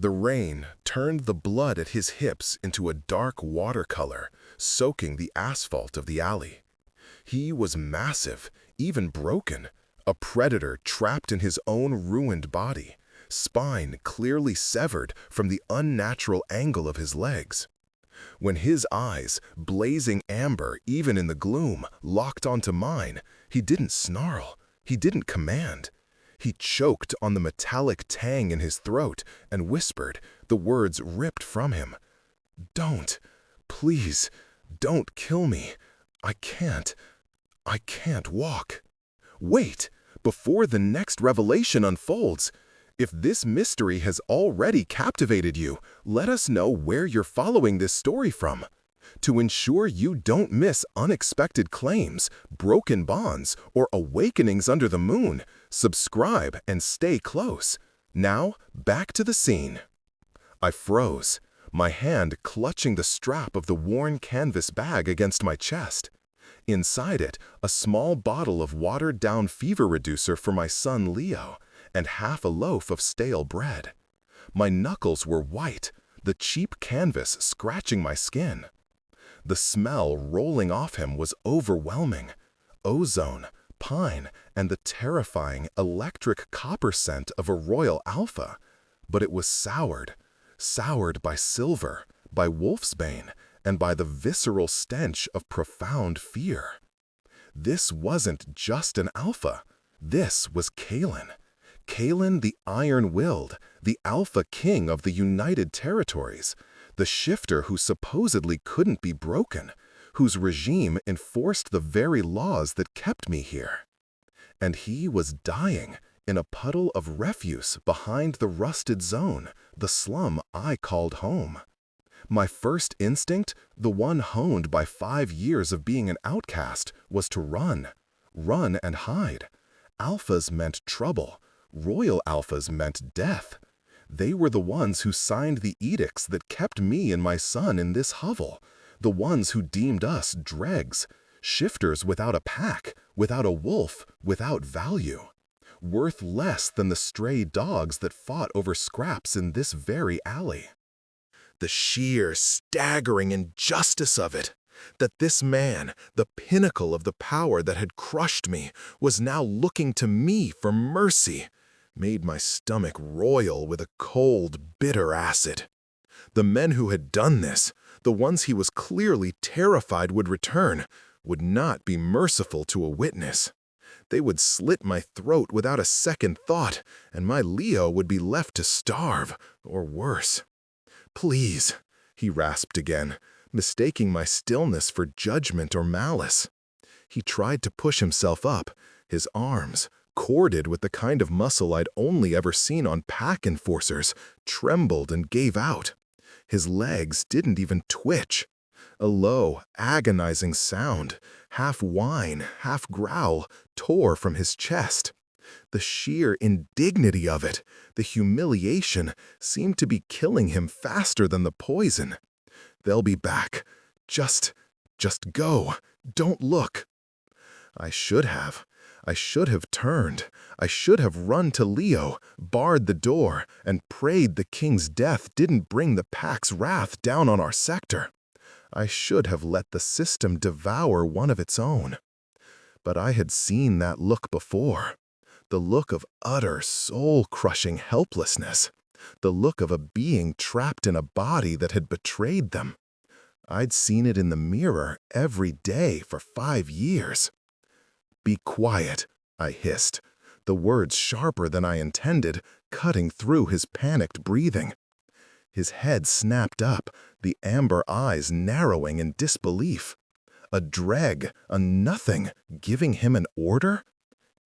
The rain turned the blood at his hips into a dark watercolor, soaking the asphalt of the alley. He was massive, even broken, a predator trapped in his own ruined body, spine clearly severed from the unnatural angle of his legs. When his eyes, blazing amber even in the gloom, locked onto mine, he didn't snarl, he didn't command. He choked on the metallic tang in his throat and whispered, the words ripped from him. "Don't, please, don't kill me. I can't walk." Wait, before the next revelation unfolds. If this mystery has already captivated you, let us know where you're following this story from. To ensure you don't miss unexpected claims, broken bonds, or awakenings under the moon, subscribe and stay close. Now, back to the scene. I froze, my hand clutching the strap of the worn canvas bag against my chest. Inside it, a small bottle of watered-down fever reducer for my son Leo, and half a loaf of stale bread. My knuckles were white, the cheap canvas scratching my skin. The smell rolling off him was overwhelming. Ozone, pine, and the terrifying electric copper scent of a Royal Alpha. But it was soured by silver, by wolfsbane, and by the visceral stench of profound fear. This wasn't just an alpha. This was Cant. Cant the Iron-Willed, the Alpha King of the United Territories, the shifter who supposedly couldn't be broken, whose regime enforced the very laws that kept me here. And he was dying in a puddle of refuse behind the rusted zone, the slum I called home. My first instinct, the one honed by 5 years of being an outcast, was to run and hide. Alphas meant trouble. Royal alphas meant death. They were the ones who signed the edicts that kept me and my son in this hovel, the ones who deemed us dregs, shifters without a pack, without a wolf, without value, worth less than the stray dogs that fought over scraps in this very alley. The sheer, staggering injustice of it, that this man, the pinnacle of the power that had crushed me, was now looking to me for mercy, made my stomach roil with a cold, bitter acid. The men who had done this, the ones he was clearly terrified would return, would not be merciful to a witness. They would slit my throat without a second thought, and my Leo would be left to starve, or worse. "Please," he rasped again, mistaking my stillness for judgment or malice. He tried to push himself up, his arms, corded with the kind of muscle I'd only ever seen on pack enforcers, trembled and gave out. His legs didn't even twitch. A low, agonizing sound, half whine, half growl, tore from his chest. The sheer indignity of it, the humiliation, seemed to be killing him faster than the poison. "They'll be back. Just go. Don't look." I should have turned. I should have run to Leo, barred the door, and prayed the king's death didn't bring the pack's wrath down on our sector. I should have let the system devour one of its own. But I had seen that look before. The look of utter, soul-crushing helplessness. The look of a being trapped in a body that had betrayed them. I'd seen it in the mirror every day for 5 years. "Be quiet," I hissed, the words sharper than I intended, cutting through his panicked breathing. His head snapped up, the amber eyes narrowing in disbelief. A dreg, a nothing, giving him an order?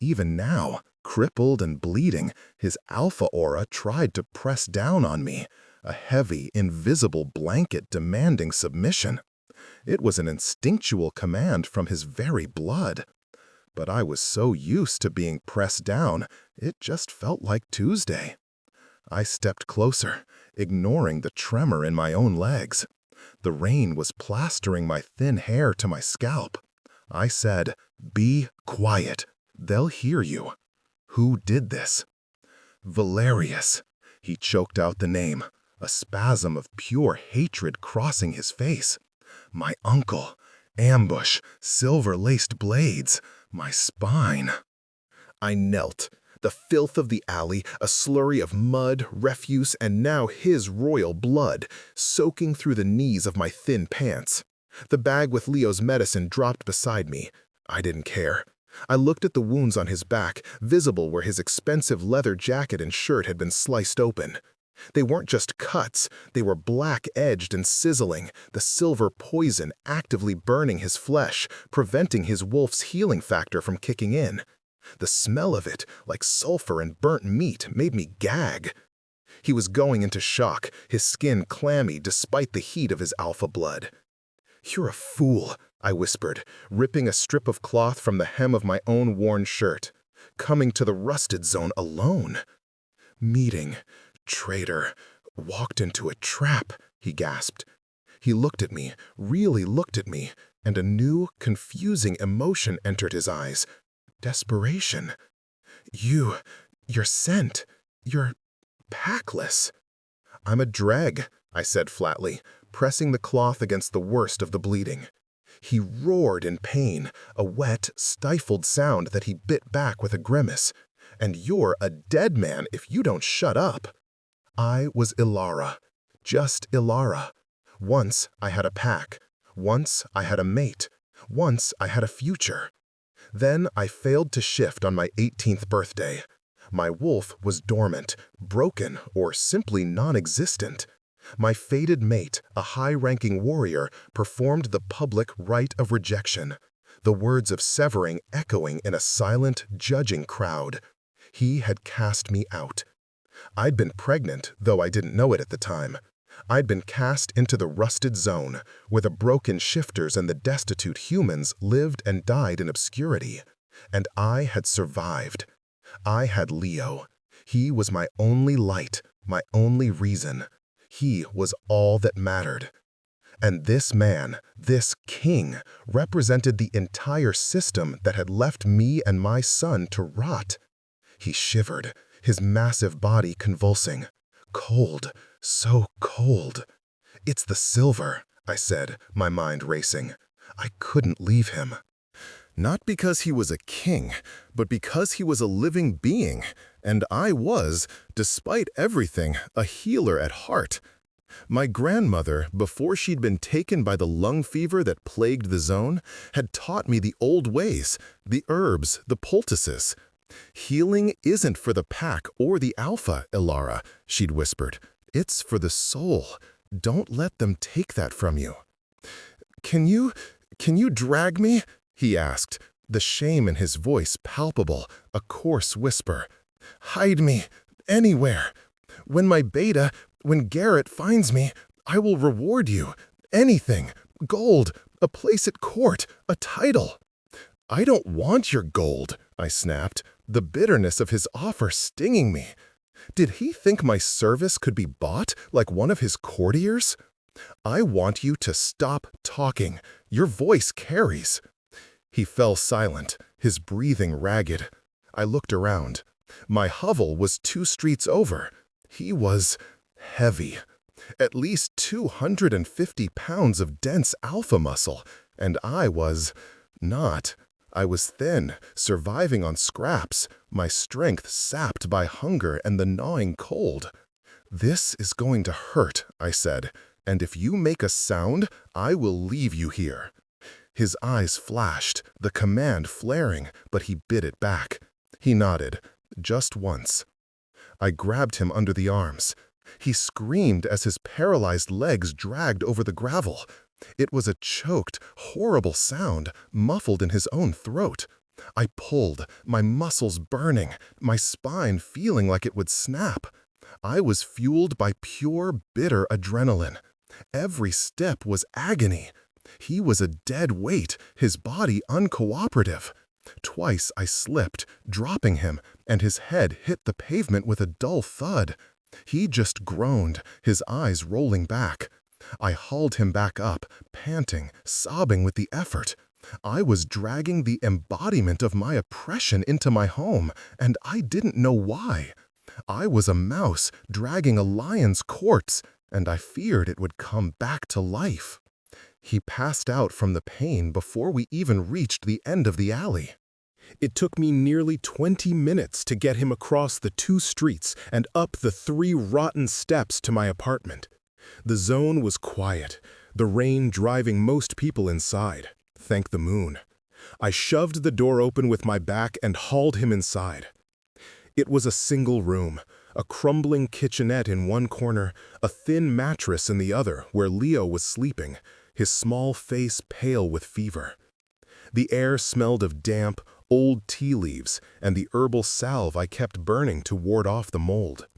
Even now, crippled and bleeding, his alpha aura tried to press down on me, a heavy, invisible blanket demanding submission. It was an instinctual command from his very blood. But I was so used to being pressed down, it just felt like Tuesday. I stepped closer, ignoring the tremor in my own legs. The rain was plastering my thin hair to my scalp. I said, "Be quiet. They'll hear you." Who did this? Valerius. He choked out the name, a spasm of pure hatred crossing his face. My uncle, ambush, silver-laced blades, my spine. I knelt. The filth of the alley, a slurry of mud, refuse, and now his royal blood, soaking through the knees of my thin pants. The bag with Leo's medicine dropped beside me. I didn't care. I looked at the wounds on his back, visible where his expensive leather jacket and shirt had been sliced open. They weren't just cuts, they were black-edged and sizzling, the silver poison actively burning his flesh, preventing his wolf's healing factor from kicking in. The smell of it, like sulfur and burnt meat, made me gag. He was going into shock, his skin clammy despite the heat of his alpha blood. "You're a fool," I whispered, ripping a strip of cloth from the hem of my own worn shirt. "Coming to the rusted zone alone." "Meeting, traitor, walked into a trap," he gasped. He looked at me, really looked at me, and a new, confusing emotion entered his eyes. Desperation. You're sent. You're packless." "I'm a dreg," I said flatly, pressing the cloth against the worst of the bleeding. He roared in pain, a wet, stifled sound that he bit back with a grimace. "And you're a dead man if you don't shut up." I was Ilara. Just Ilara. Once I had a pack. Once I had a mate. Once I had a future. Then I failed to shift on my 18th birthday. My wolf was dormant, broken, or simply non-existent. My fated mate, a high-ranking warrior, performed the public rite of rejection, the words of severing echoing in a silent, judging crowd. He had cast me out. I'd been pregnant, though I didn't know it at the time. I'd been cast into the rusted zone, where the broken shifters and the destitute humans lived and died in obscurity. And I had survived. I had Leo. He was my only light, my only reason. He was all that mattered. And this man, this king, represented the entire system that had left me and my son to rot. He shivered, his massive body convulsing. Cold, so cold. "It's the silver," I said, my mind racing. I couldn't leave him. Not because he was a king, but because he was a living being, and I was, despite everything, a healer at heart. My grandmother, before she'd been taken by the lung fever that plagued the zone, had taught me the old ways, the herbs, the poultices. "Healing isn't for the pack or the alpha, Ilara," she'd whispered. "It's for the soul. Don't let them take that from you." Can you drag me?" he asked, the shame in his voice palpable, a coarse whisper. "Hide me, anywhere. When Garrett finds me, I will reward you. Anything, gold, a place at court, a title." "I don't want your gold," I snapped, the bitterness of his offer stinging me. Did he think my service could be bought like one of his courtiers? "I want you to stop talking. Your voice carries." He fell silent, his breathing ragged. I looked around. My hovel was 2 streets over. He was heavy. At least 250 pounds of dense alpha muscle, and I was not. I was thin, surviving on scraps, my strength sapped by hunger and the gnawing cold. "This is going to hurt," I said, "and if you make a sound, I will leave you here." His eyes flashed, the command flaring, but he bit it back. He nodded, just once. I grabbed him under the arms. He screamed as his paralyzed legs dragged over the gravel. It was a choked, horrible sound, muffled in his own throat. I pulled, my muscles burning, my spine feeling like it would snap. I was fueled by pure, bitter adrenaline. Every step was agony. He was a dead weight, his body uncooperative. Twice I slipped, dropping him, and his head hit the pavement with a dull thud. He just groaned, his eyes rolling back. I hauled him back up, panting, sobbing with the effort. I was dragging the embodiment of my oppression into my home, and I didn't know why. I was a mouse dragging a lion's corpse, and I feared it would come back to life. He passed out from the pain before we even reached the end of the alley. It took me nearly 20 minutes to get him across the 2 streets and up the 3 rotten steps to my apartment. The zone was quiet, the rain driving most people inside, thank the moon. I shoved the door open with my back and hauled him inside. It was a single room, a crumbling kitchenette in one corner, a thin mattress in the other where Leo was sleeping, his small face pale with fever. The air smelled of damp, old tea leaves and the herbal salve I kept burning to ward off the mold.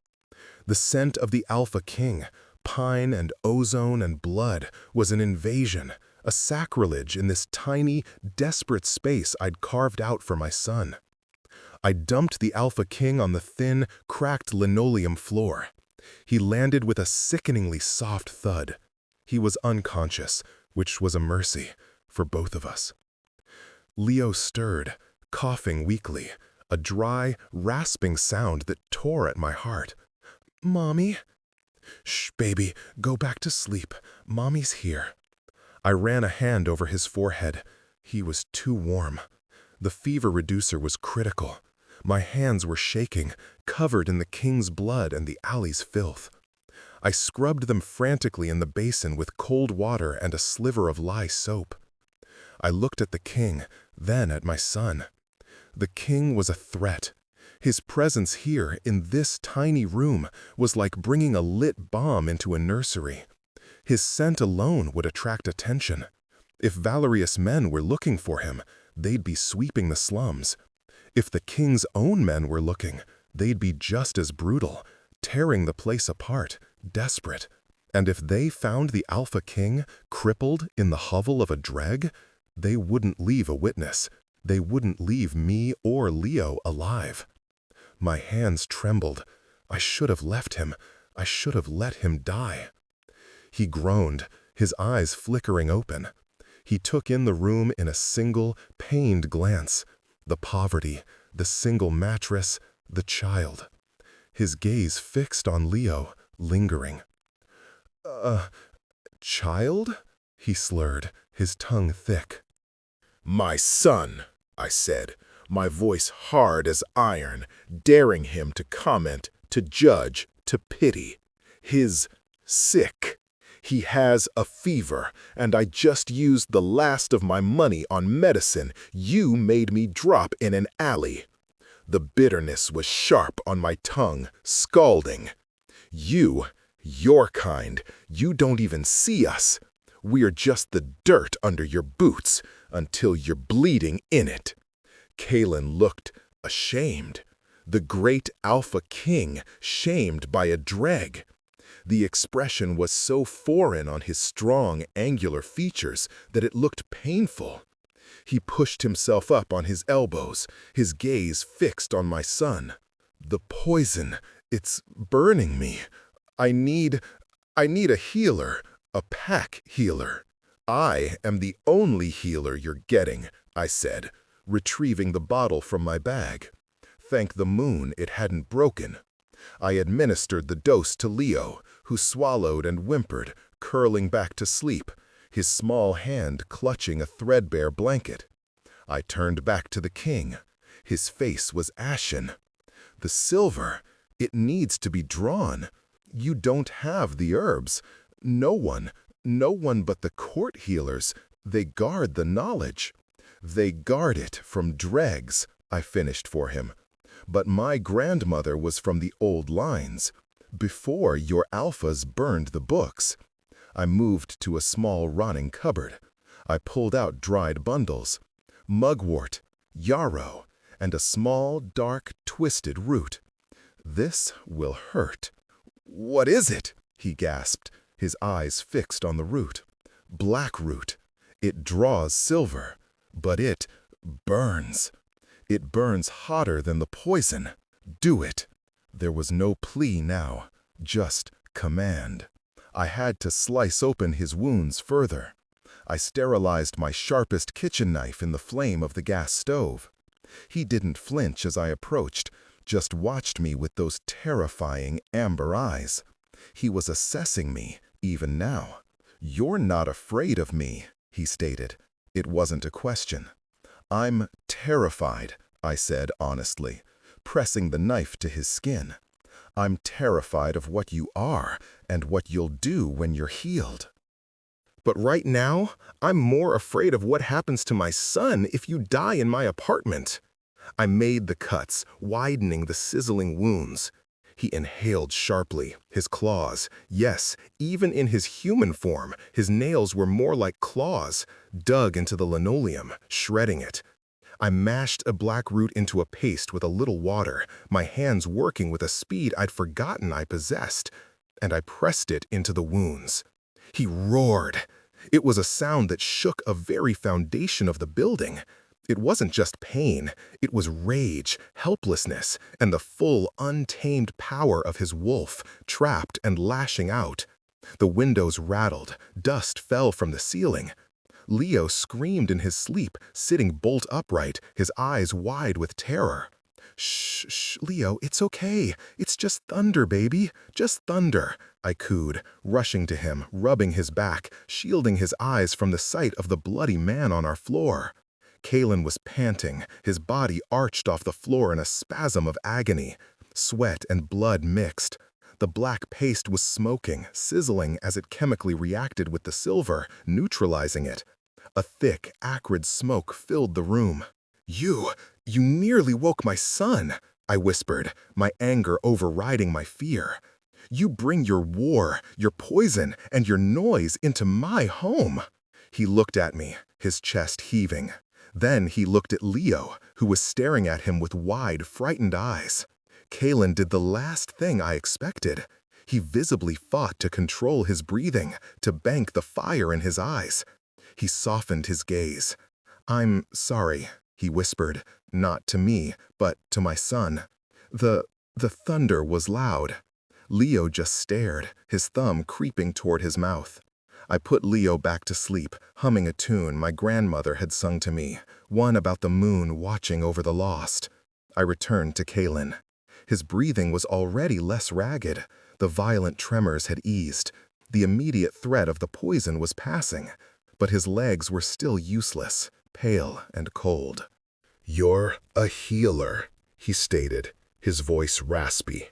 The scent of the Alpha King, pine and ozone and blood, was an invasion, a sacrilege in this tiny, desperate space I'd carved out for my son. I dumped the Alpha King on the thin, cracked linoleum floor. He landed with a sickeningly soft thud. He was unconscious, which was a mercy for both of us. Leo stirred, coughing weakly, a dry, rasping sound that tore at my heart. "Mommy?" "Shh, baby, go back to sleep. Mommy's here." I ran a hand over his forehead. He was too warm. The fever reducer was critical. My hands were shaking, covered in the king's blood and the alley's filth. I scrubbed them frantically in the basin with cold water and a sliver of lye soap. I looked at the king, then at my son. The king was a threat. His presence here, in this tiny room, was like bringing a lit bomb into a nursery. His scent alone would attract attention. If Valerius men were looking for him, they'd be sweeping the slums. If the king's own men were looking, they'd be just as brutal, tearing the place apart, desperate. And if they found the Alpha King crippled in the hovel of a dreg, they wouldn't leave a witness. They wouldn't leave me or Leo alive. My hands trembled. I should have left him. I should have let him die. He groaned, his eyes flickering open. He took in the room in a single, pained glance. The poverty, the single mattress, the child. His gaze fixed on Leo, lingering. Child?" he slurred, his tongue thick. "My son," I said, my voice hard as iron, daring him to comment, to judge, to pity. "He's sick. He has a fever, and I just used the last of my money on medicine you made me drop in an alley." The bitterness was sharp on my tongue, scalding. Your kind, you don't even see us. We're just the dirt under your boots until you're bleeding in it." Kalen looked ashamed. The great Alpha King shamed by a dreg. The expression was so foreign on his strong, angular features that it looked painful. He pushed himself up on his elbows, his gaze fixed on my son. "The poison, it's burning me. I need a healer, a pack healer." "I am the only healer you're getting," I said, retrieving the bottle from my bag. Thank the moon it hadn't broken. I administered the dose to Leo, who swallowed and whimpered, curling back to sleep, his small hand clutching a threadbare blanket. I turned back to the king. His face was ashen. "The silver, it needs to be drawn. You don't have the herbs. No one but the court healers. They guard the knowledge." "They guard it from dregs," I finished for him. "But my grandmother was from the old lines, before your alphas burned the books." I moved to a small rotting cupboard. I pulled out dried bundles, mugwort, yarrow, and a small, dark, twisted root. "This will hurt." "What is it?" he gasped, his eyes fixed on the root. "Black root. It draws silver, but it burns. It burns hotter than the poison. Do it." There was no plea now, just command. I had to slice open his wounds further. I sterilized my sharpest kitchen knife in the flame of the gas stove. He didn't flinch as I approached, just watched me with those terrifying amber eyes. He was assessing me, even now. "You're not afraid of me," he stated. It wasn't a question. "I'm terrified," I said honestly, pressing the knife to his skin. "I'm terrified of what you are and what you'll do when you're healed. But right now, I'm more afraid of what happens to my son if you die in my apartment." I made the cuts, widening the sizzling wounds. He inhaled sharply, his claws. Yes, even in his human form, his nails were more like claws, dug into the linoleum, shredding it. I mashed a black root into a paste with a little water, my hands working with a speed I'd forgotten I possessed, and I pressed it into the wounds. He roared. It was a sound that shook a very foundation of the building. It wasn't just pain, it was rage, helplessness, and the full, untamed power of his wolf, trapped and lashing out. The windows rattled, dust fell from the ceiling. Leo screamed in his sleep, sitting bolt upright, his eyes wide with terror. "Shh, shh, Leo, it's okay. It's just thunder, baby. Just thunder," I cooed, rushing to him, rubbing his back, shielding his eyes from the sight of the bloody man on our floor. Kalen was panting, his body arched off the floor in a spasm of agony. Sweat and blood mixed. The black paste was smoking, sizzling as it chemically reacted with the silver, neutralizing it. A thick, acrid smoke filled the room. You nearly woke my son," I whispered, my anger overriding my fear. "You bring your war, your poison, and your noise into my home." He looked at me, his chest heaving. Then he looked at Leo, who was staring at him with wide, frightened eyes. Kalen did the last thing I expected. He visibly fought to control his breathing, to bank the fire in his eyes. He softened his gaze. "I'm sorry," he whispered, not to me, but to my son. The thunder was loud." Leo just stared, his thumb creeping toward his mouth. I put Leo back to sleep, humming a tune my grandmother had sung to me, one about the moon watching over the lost. I returned to Kalen. His breathing was already less ragged. The violent tremors had eased. The immediate threat of the poison was passing, but his legs were still useless, pale and cold. "You're a healer," he stated, his voice raspy.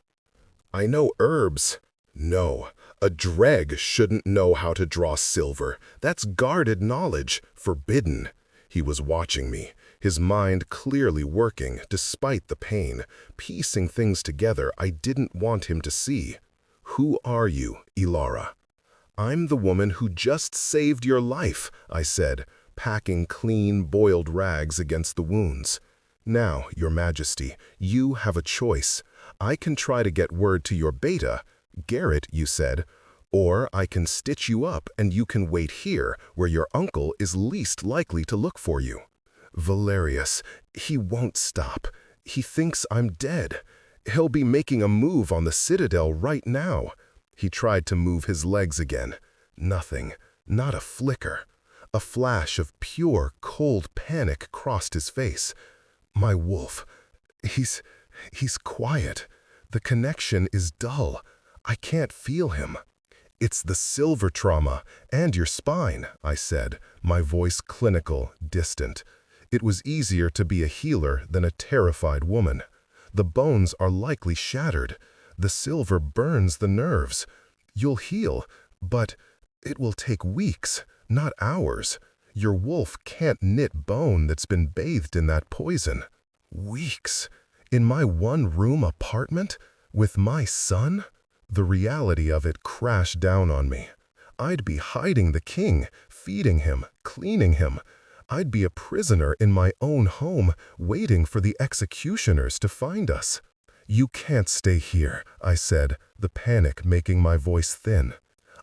"I know herbs." "No, a dreg shouldn't know how to draw silver. That's guarded knowledge, forbidden." He was watching me, his mind clearly working despite the pain, piecing things together I didn't want him to see. "Who are you, Ilara?" "I'm the woman who just saved your life," I said, packing clean, boiled rags against the wounds. "Now, Your Majesty, you have a choice. I can try to get word to your beta, Garrett, you said, or I can stitch you up and you can wait here where your uncle is least likely to look for you." "Valerius, he won't stop. He thinks I'm dead. He'll be making a move on the Citadel right now." He tried to move his legs again. Nothing, not a flicker. A flash of pure, cold panic crossed his face. "My wolf, he's quiet. The connection is dull. I can't feel him." "It's the silver trauma and your spine," I said, my voice clinical, distant. It was easier to be a healer than a terrified woman. "The bones are likely shattered. The silver burns the nerves. You'll heal, but it will take weeks, not hours. Your wolf can't knit bone that's been bathed in that poison." "Weeks? In my one-room apartment? With my son?" The reality of it crashed down on me. I'd be hiding the king, feeding him, cleaning him. I'd be a prisoner in my own home, waiting for the executioners to find us. "You can't stay here," I said, the panic making my voice thin.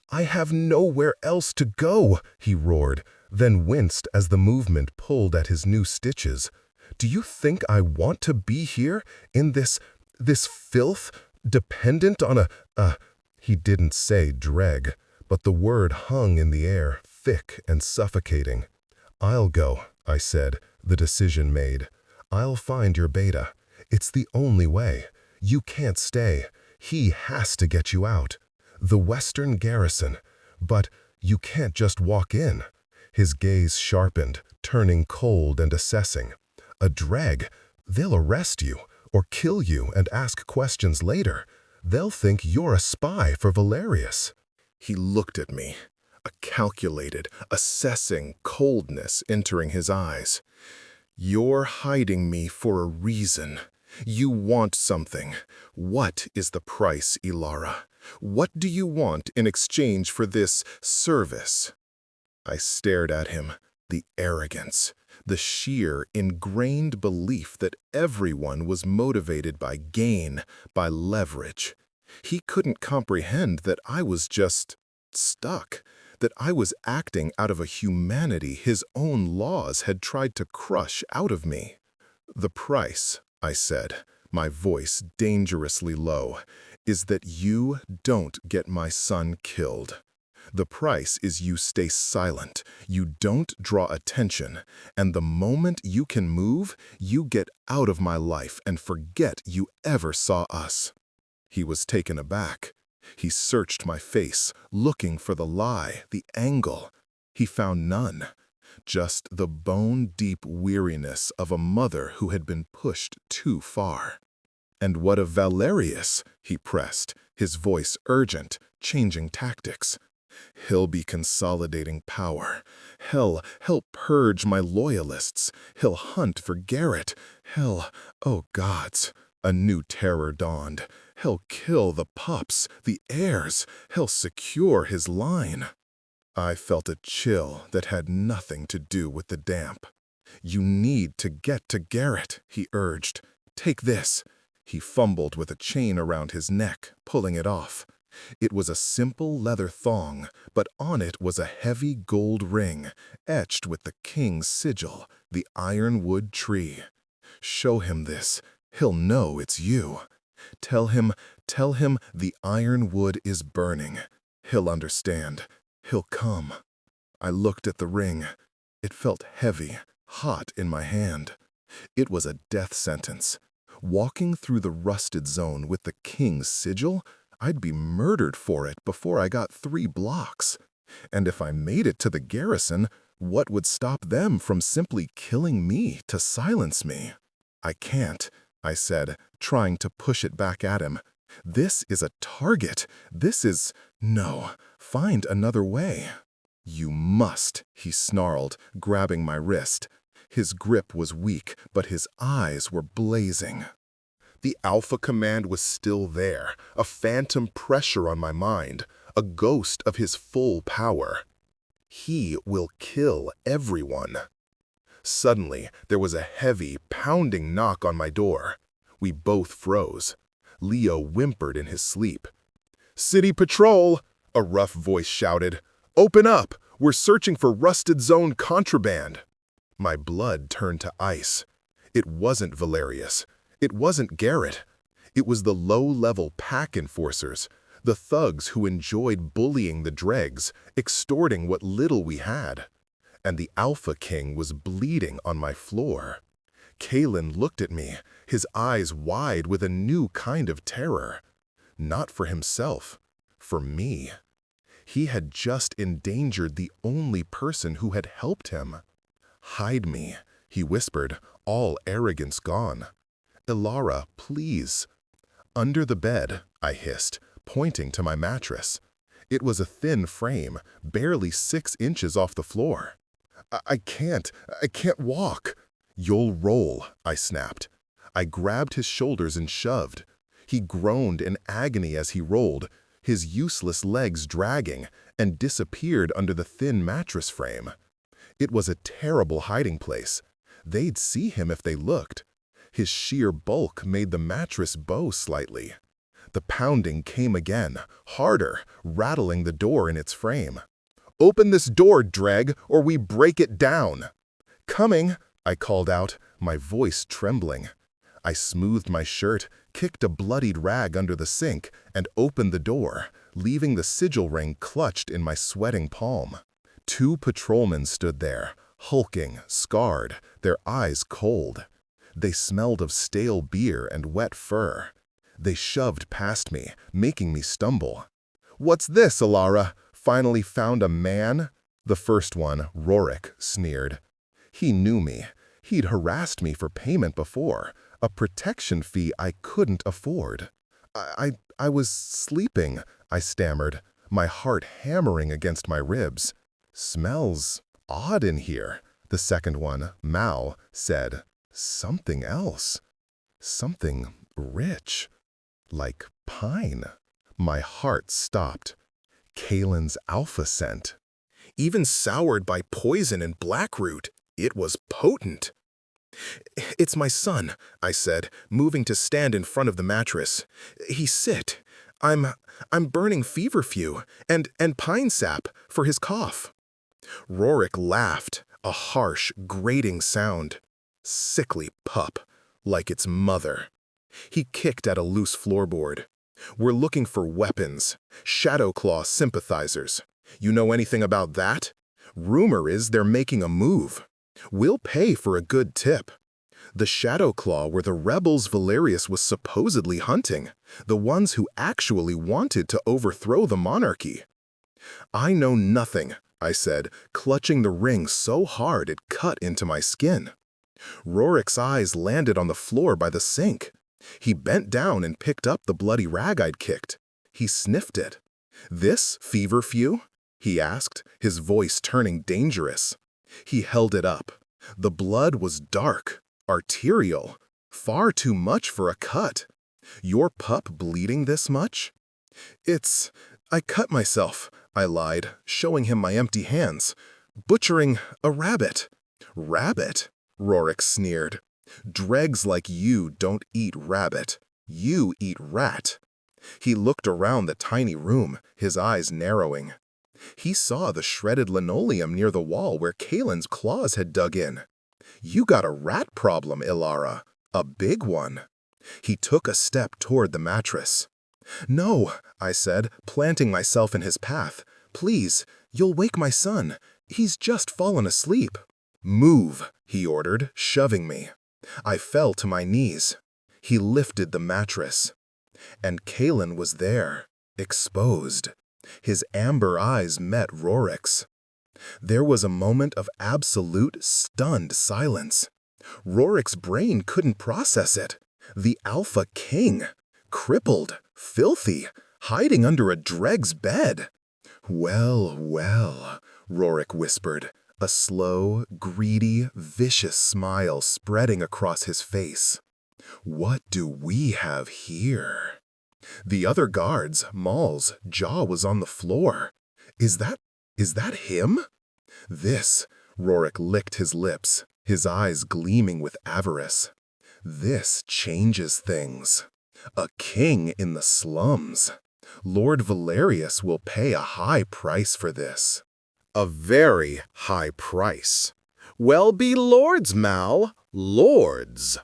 "I have nowhere else to go," he roared, then winced as the movement pulled at his new stitches. "Do you think I want to be here, in this filth, dependent on a He didn't say dreg, but the word hung in the air, thick and suffocating. "I'll go," I said, the decision made. "I'll find your beta. It's the only way. You can't stay. He has to get you out. The Western garrison. But you can't just walk in. His gaze sharpened, turning cold and assessing. A dreg. They'll arrest you, or kill you and ask questions later. They'll think you're a spy for Valerius. He looked at me, a calculated, assessing coldness entering his eyes. You're hiding me for a reason. You want something. What is the price, Ilara? What do you want in exchange for this service? I stared at him, the arrogance, the sheer, ingrained belief that everyone was motivated by gain, by leverage. He couldn't comprehend that I was just stuck, that I was acting out of a humanity his own laws had tried to crush out of me. The price, I said, my voice dangerously low, is that you don't get my son killed. The price is you stay silent, you don't draw attention, and the moment you can move, you get out of my life and forget you ever saw us. He was taken aback. He searched my face, looking for the lie, the angle. He found none, just the bone-deep weariness of a mother who had been pushed too far. And what of Valerius? He pressed, his voice urgent, changing tactics. He'll be consolidating power. He'll purge my loyalists. He'll hunt for Garrett. Oh gods, a new terror dawned. He'll kill the pups, the heirs. He'll secure his line. I felt a chill that had nothing to do with the damp. You need to get to Garrett, he urged. Take this. He fumbled with a chain around his neck, pulling it off. It was a simple leather thong, but on it was a heavy gold ring, etched with the king's sigil, the ironwood tree. Show him this. He'll know it's you. Tell him the ironwood is burning. He'll understand. He'll come. I looked at the ring. It felt heavy, hot in my hand. It was a death sentence. Walking through the rusted zone with the king's sigil, I'd be murdered for it before I got 3 blocks. And if I made it to the garrison, what would stop them from simply killing me to silence me? I can't, I said, trying to push it back at him. This is a target. No, find another way. You must, he snarled, grabbing my wrist. His grip was weak, but his eyes were blazing. The Alpha command was still there, a phantom pressure on my mind, a ghost of his full power. He will kill everyone. Suddenly, there was a heavy, pounding knock on my door. We both froze. Leo whimpered in his sleep. "City Patrol!" a rough voice shouted. "Open up! We're searching for Rusted Zone contraband!" My blood turned to ice. It wasn't Valerius. It wasn't Garrett. It was the low-level pack enforcers, the thugs who enjoyed bullying the dregs, extorting what little we had. And the Alpha King was bleeding on my floor. Kalen looked at me, his eyes wide with a new kind of terror. Not for himself, for me. He had just endangered the only person who had helped him. "Hide me," he whispered, all arrogance gone. "Ilara, please." "Under the bed," I hissed, pointing to my mattress. It was a thin frame, barely 6 inches off the floor. I can't walk." "You'll roll," I snapped. I grabbed his shoulders and shoved. He groaned in agony as he rolled, his useless legs dragging, and disappeared under the thin mattress frame. It was a terrible hiding place. They'd see him if they looked. His sheer bulk made the mattress bow slightly. The pounding came again, harder, rattling the door in its frame. "Open this door, Dreg, or we break it down." "Coming," I called out, my voice trembling. I smoothed my shirt, kicked a bloodied rag under the sink, and opened the door, leaving the sigil ring clutched in my sweating palm. 2 patrolmen stood there, hulking, scarred, their eyes cold. They smelled of stale beer and wet fur. They shoved past me, making me stumble. "What's this, Alara? Finally found a man?" The first one, Rorik, sneered. He knew me. He'd harassed me for payment before, a protection fee I couldn't afford. I was sleeping," I stammered, my heart hammering against my ribs. "Smells odd in here," the second one, Mal, said. "Something else. Something rich. Like pine." My heart stopped. Kalen's alpha scent. Even soured by poison and blackroot, it was potent. "It's my son," I said, moving to stand in front of the mattress. "He's sick. I'm burning feverfew and pine sap for his cough." Rorik laughed, a harsh, grating sound. Sickly pup, like its mother. He kicked at a loose floorboard. "We're looking for weapons. Shadowclaw sympathizers. You know anything about that? Rumor is they're making a move. We'll pay for a good tip." The Shadowclaw were the rebels Valerius was supposedly hunting, the ones who actually wanted to overthrow the monarchy. "I know nothing," I said, clutching the ring so hard it cut into my skin. Rorik's eyes landed on the floor by the sink. He bent down and picked up the bloody rag I'd kicked. He sniffed it. "This feverfew?" he asked, his voice turning dangerous. He held it up. The blood was dark, arterial, far too much for a cut. "Your pup bleeding this much?" I cut myself," I lied, showing him my empty hands. "Butchering a rabbit." "Rabbit?" Rorik sneered. "Dregs like you don't eat rabbit. You eat rat." He looked around the tiny room, his eyes narrowing. He saw the shredded linoleum near the wall where Kalen's claws had dug in. "You got a rat problem, Ilara. A big one." He took a step toward the mattress. "No," I said, planting myself in his path. "Please, you'll wake my son. He's just fallen asleep." "Move," he ordered, shoving me. I fell to my knees. He lifted the mattress. And Kalen was there, exposed. His amber eyes met Rorik's. There was a moment of absolute, stunned silence. Rorik's brain couldn't process it. The Alpha King, crippled, filthy, hiding under a dreg's bed. "Well, well," Rorik whispered, a slow, greedy, vicious smile spreading across his face. "What do we have here?" The other guards, Mal's, jaw was on the floor. Is that him?" "This," Rorik licked his lips, his eyes gleaming with avarice. "This changes things. A king in the slums. Lord Valerius will pay a high price for this." "A very high price. Well, be lords, Mal, lords."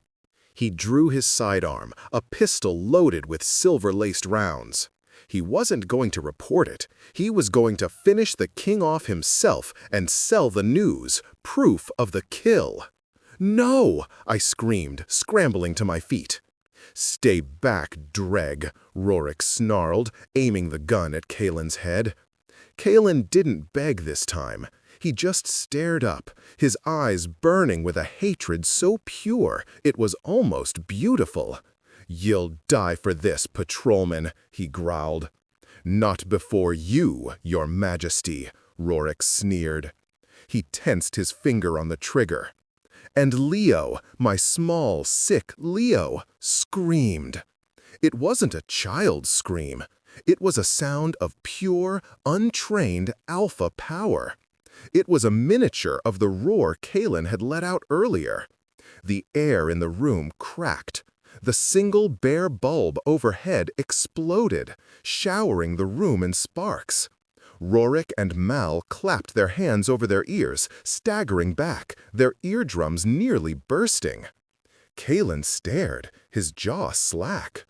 He drew his sidearm, a pistol loaded with silver-laced rounds. He wasn't going to report it. He was going to finish the king off himself and sell the news, proof of the kill. "No!" I screamed, scrambling to my feet. "Stay back, dreg," Rorik snarled, aiming the gun at Kalen's head. Kalen didn't beg this time. He just stared up, his eyes burning with a hatred so pure it was almost beautiful. "You'll die for this, patrolman," he growled. "Not before you, your majesty," Rorik sneered. He tensed his finger on the trigger. And Leo, my small, sick Leo, screamed. It wasn't a child's scream. It was a sound of pure, untrained alpha power. It was a miniature of the roar Kalen had let out earlier. The air in the room cracked. The single bare bulb overhead exploded, showering the room in sparks. Rorik and Mal clapped their hands over their ears, staggering back, their eardrums nearly bursting. Kalen stared, his jaw slack.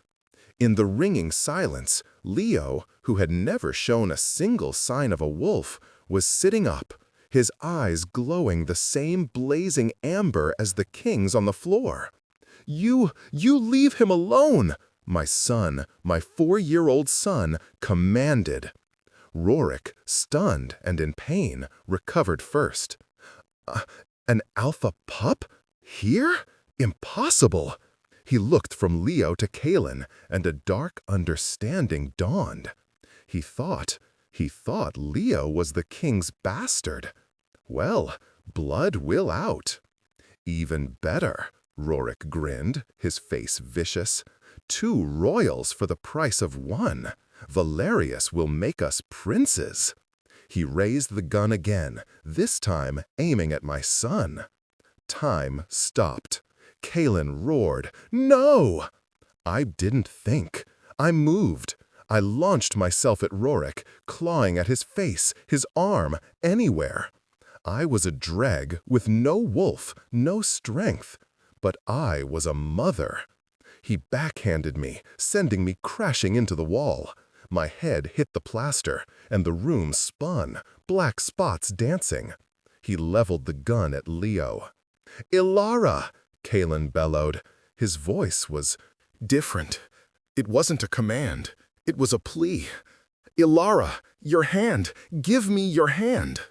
In the ringing silence, Leo, who had never shown a single sign of a wolf, was sitting up, his eyes glowing the same blazing amber as the king's on the floor. You leave him alone!" My son, my 4-year-old son, commanded. Rorik, stunned and in pain, recovered first. An alpha pup? Here? Impossible! He looked from Leo to Kalen, and a dark understanding dawned. He thought Leo was the king's bastard. Well, blood will out. Even better, Rorik grinned, his face vicious. 2 royals for the price of 1. Valerius will make us princes. He raised the gun again, this time aiming at my son. Time stopped. Kalen roared, "No!" I didn't think. I moved. I launched myself at Rorik, clawing at his face, his arm, anywhere. I was a dreg with no wolf, no strength. But I was a mother. He backhanded me, sending me crashing into the wall. My head hit the plaster, and the room spun, black spots dancing. He leveled the gun at Leo. "Ilara!" Kalen bellowed. His voice was different. It wasn't a command. It was a plea. "Ilara, your hand! Give me your hand!"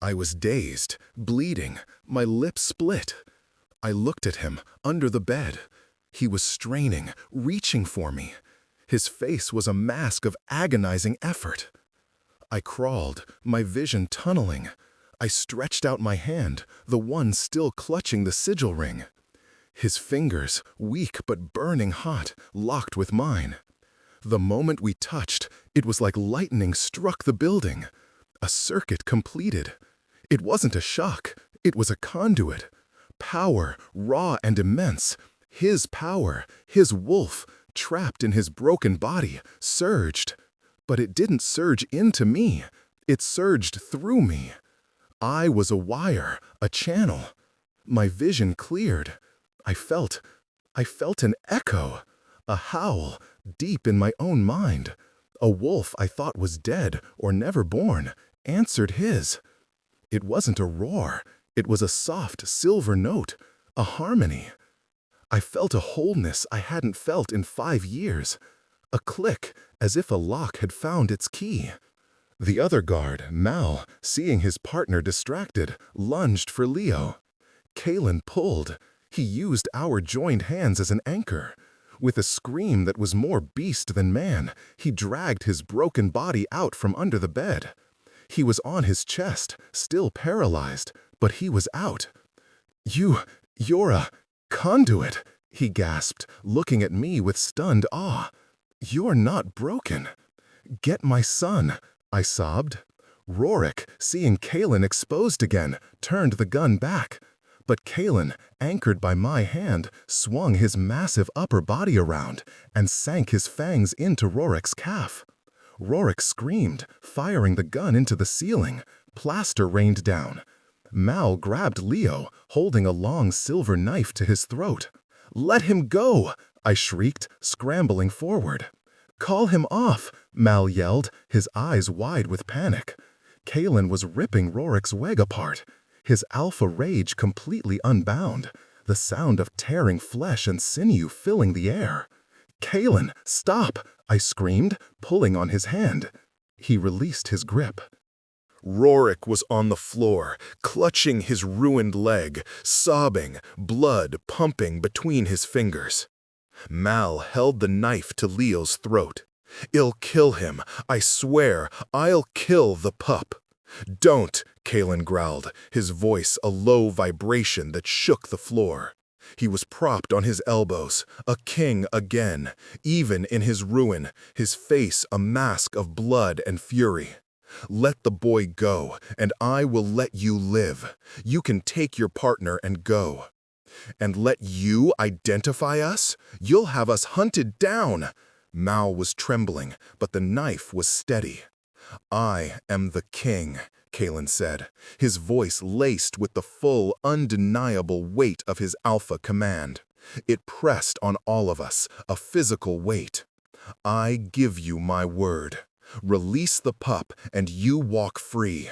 I was dazed, bleeding, my lips split. I looked at him, under the bed. He was straining, reaching for me. His face was a mask of agonizing effort. I crawled, my vision tunneling. I stretched out my hand, the one still clutching the sigil ring. His fingers, weak but burning hot, locked with mine. The moment we touched, it was like lightning struck the building. A circuit completed. It wasn't a shock, it was a conduit. Power, raw and immense. His power, his wolf, trapped in his broken body, surged. But it didn't surge into me. It surged through me. I was a wire, a channel. My vision cleared. I felt an echo, a howl, deep in my own mind. A wolf I thought was dead or never born answered his. It wasn't a roar. It was a soft silver note, a harmony. I felt a wholeness I hadn't felt in 5 years. A click, as if a lock had found its key. The other guard, Mal, seeing his partner distracted, lunged for Leo. Kalen pulled. He used our joined hands as an anchor. With a scream that was more beast than man, he dragged his broken body out from under the bed. He was on his chest, still paralyzed, but he was out. You're a conduit," he gasped, looking at me with stunned awe. "You're not broken." "Get my son," I sobbed. Rorik, seeing Kalen exposed again, turned the gun back. But Kalen, anchored by my hand, swung his massive upper body around and sank his fangs into Rorik's calf. Rorik screamed, firing the gun into the ceiling. Plaster rained down. Mal grabbed Leo, holding a long silver knife to his throat. "Let him go!" I shrieked, scrambling forward. "Call him off!" Mal yelled, his eyes wide with panic. Kalen was ripping Rorik's leg apart, his alpha rage completely unbound, the sound of tearing flesh and sinew filling the air. "Kalen, stop!" I screamed, pulling on his hand. He released his grip. Rorik was on the floor, clutching his ruined leg, sobbing, blood pumping between his fingers. Mal held the knife to Leo's throat. "I'll kill him. I swear, I'll kill the pup." "Don't," Kalen growled, his voice a low vibration that shook the floor. He was propped on his elbows, a king again, even in his ruin, his face a mask of blood and fury. "Let the boy go, and I will let you live. You can take your partner and go." "And let you identify us? You'll have us hunted down." Mal was trembling, but the knife was steady. "I am the king," Kalen said, his voice laced with the full, undeniable weight of his alpha command. It pressed on all of us, a physical weight. "I give you my word. Release the pup, and you walk free.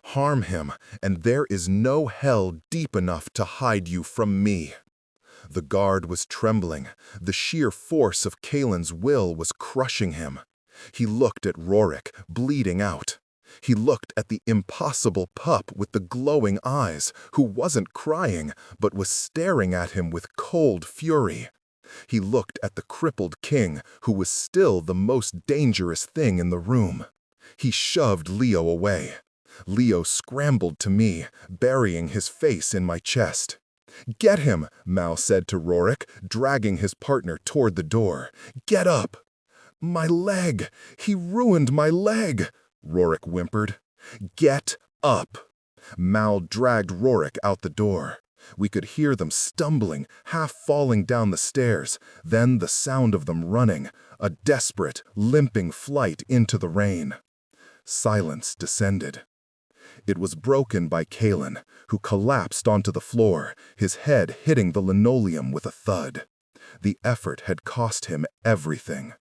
Harm him, and there is no hell deep enough to hide you from me." The guard was trembling. The sheer force of Kalen's will was crushing him. He looked at Rorik, bleeding out. He looked at the impossible pup with the glowing eyes, who wasn't crying, but was staring at him with cold fury. He looked at the crippled king, who was still the most dangerous thing in the room. He shoved Leo away. Leo scrambled to me, burying his face in my chest. "Get him," Mal said to Rorik, dragging his partner toward the door. "Get up." "My leg! He ruined my leg!" Rorik whimpered. "Get up!" Mal dragged Rorik out the door. We could hear them stumbling, half falling down the stairs, then the sound of them running, a desperate, limping flight into the rain. Silence descended. It was broken by Kalen, who collapsed onto the floor, his head hitting the linoleum with a thud. The effort had cost him everything.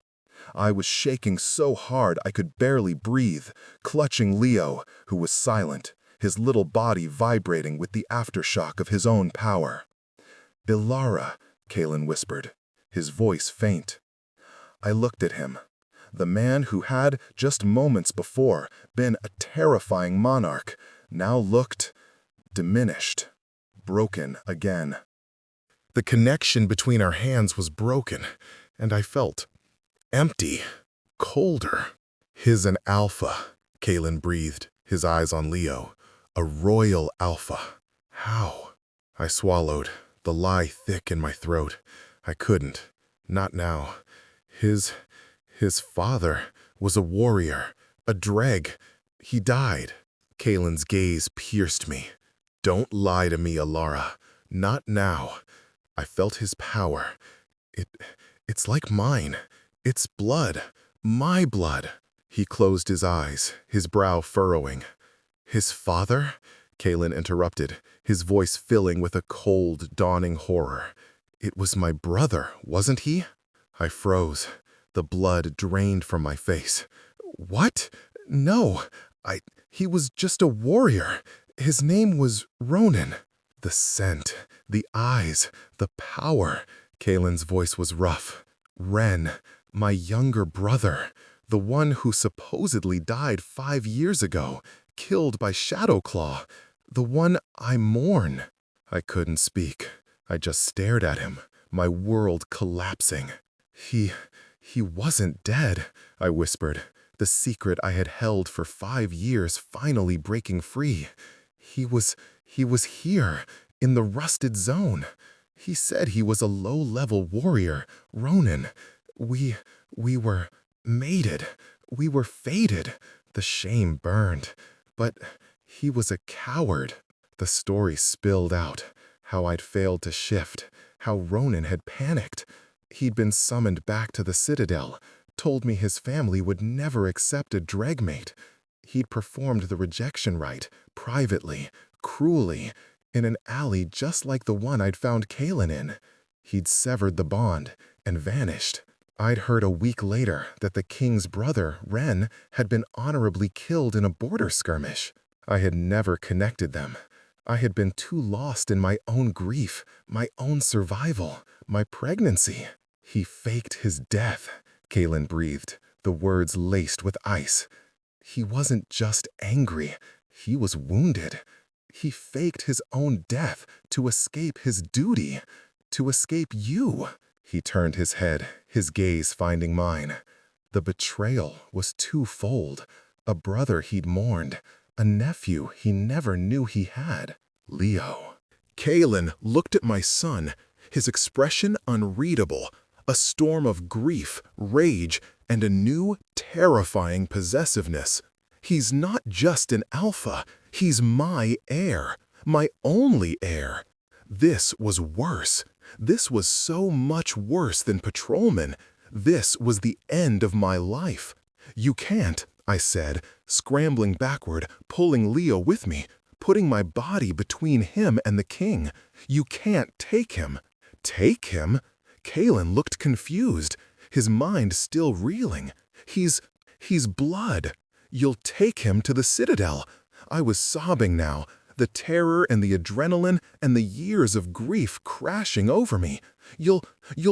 I was shaking so hard I could barely breathe, clutching Leo, who was silent, his little body vibrating with the aftershock of his own power. "Ilara," Kalen whispered, his voice faint. I looked at him. The man who had, just moments before, been a terrifying monarch, now looked diminished, broken again. The connection between our hands was broken, and I felt empty, colder. "His an alpha," Kalen breathed, his eyes on Leo. "A royal alpha." "How?" I swallowed, the lie thick in my throat. I couldn't. Not now. His father was a warrior, a dreg. He died. Kalen's gaze pierced me. "Don't lie to me, Ilara. Not now." I felt his power. It's like mine. It's blood. My blood. He closed his eyes, his brow furrowing. "His father?" Kalen interrupted, his voice filling with a cold, dawning horror. "It was my brother, wasn't he?" I froze. The blood drained from my face. "What? No. He was just a warrior. His name was Ronan." The scent, the eyes, the power. Kalen's voice was rough. "Ren, my younger brother, the one who supposedly died 5 years ago, killed by Shadowclaw, the one I mourn." I couldn't speak. I just stared at him, my world collapsing. He wasn't dead," I whispered, the secret I had held for 5 years finally breaking free. He was here, in the rusted zone. He said he was a low-level warrior, Ronan. We were mated. We were fated." The shame burned. "But he was a coward." The story spilled out, how I'd failed to shift, how Ronan had panicked. He'd been summoned back to the Citadel, told me his family would never accept a dregmate. He'd performed the rejection rite, privately, cruelly, in an alley just like the one I'd found Kalen in. He'd severed the bond and vanished. I'd heard a week later that the king's brother, Ren, had been honorably killed in a border skirmish. I had never connected them. I had been too lost in my own grief, my own survival, my pregnancy. "He faked his death," Kalen breathed, the words laced with ice. "He wasn't just angry, he was wounded. He faked his own death to escape his duty, to escape you." He turned his head, his gaze finding mine. The betrayal was twofold. A brother he'd mourned, a nephew he never knew he had, Leo. Kalen looked at my son, his expression unreadable, a storm of grief, rage, and a new, terrifying possessiveness. "He's not just an alpha, he's my heir, my only heir." This was worse. This was so much worse than patrolman. This was the end of my life. "You can't," I said, scrambling backward, pulling Leo with me, putting my body between him and the king. "You can't take him." "Take him?" Kalen looked confused, his mind still reeling. He's blood. You'll take him to the Citadel." I was sobbing now. the terror and the adrenaline and the years of grief crashing over me. You'll